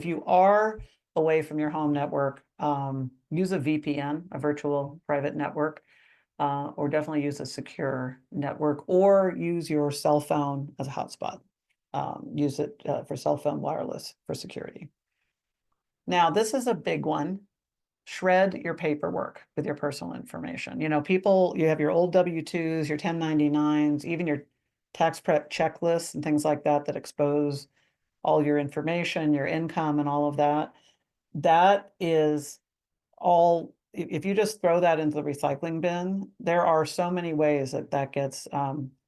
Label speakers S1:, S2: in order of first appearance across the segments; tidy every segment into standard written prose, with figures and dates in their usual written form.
S1: If you are away from your home network, use a VPN, a virtual private network, or definitely use a secure network, or use your cell phone as a hotspot. Use it for cell phone wireless for security. Now, this is a big one. Shred your paperwork with your personal information. You know, people, you have your old W-2s, your 1099s, even your tax prep checklists and things like that that expose all your information, your income and all of that. That is all, if you just throw that into the recycling bin, there are so many ways that that gets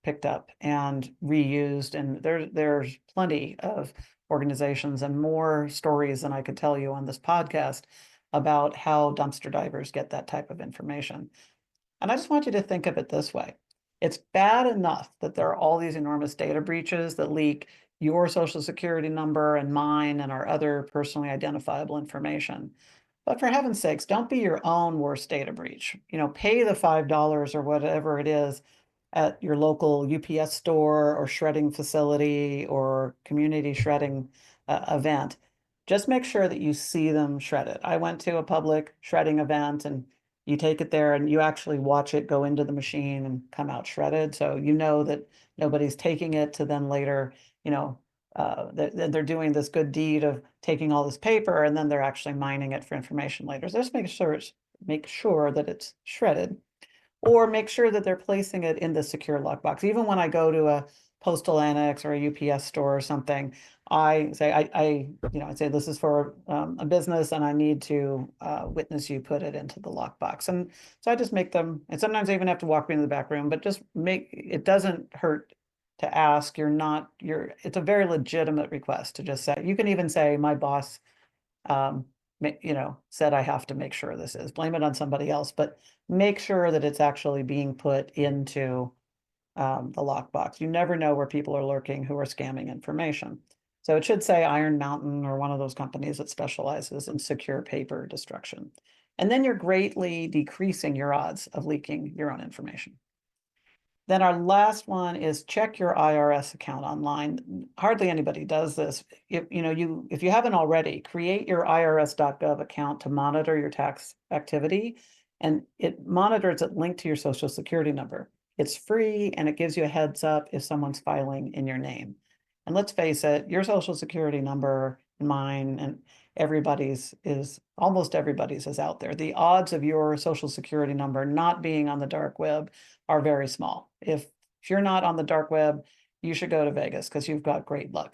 S1: picked up and reused. And there's plenty of organizations and more stories than I could tell you on this podcast about how dumpster divers get that type of information. And I just want you to think of it this way. It's bad enough that there are all these enormous data breaches that leak your social security number and mine and our other personally identifiable information. But for heaven's sakes, don't be your own worst data breach. You know, pay the $5 or whatever it is at your local UPS store or shredding facility or community shredding event. Just make sure that you see them shredded. I went to a public shredding event, and you take it there and you actually watch it go into the machine and come out shredded. So you know that nobody's taking it to then later, you know, they're doing this good deed of taking all this paper and then they're actually mining it for information later. So just make sure that it's shredded, or make sure that they're placing it in the secure lockbox. Even when I go to a postal annex or a UPS store or something, I say, I say, this is for a business and I need to witness you put it into the lockbox. And so I just make them, and sometimes I even have to walk into the back room, but just it doesn't hurt to ask. It's a very legitimate request to just say. You can even say, my boss said I have to make sure this is. Blame it on somebody else, but make sure that it's actually being put into the lockbox. You never know where people are lurking who are scamming information. So it should say Iron Mountain or one of those companies that specializes in secure paper destruction. And then you're greatly decreasing your odds of leaking your own information. Then our last one is check your IRS account online. Hardly anybody does this. If you haven't already, create your irs.gov account to monitor your tax activity, and it monitors it linked to your social security number. It's free and it gives you a heads up if someone's filing in your name. And let's face it, your social security number, mine, and almost everybody's is out there. The odds of your social security number not being on the dark web are very small. If you're not on the dark web, you should go to Vegas because you've got great luck.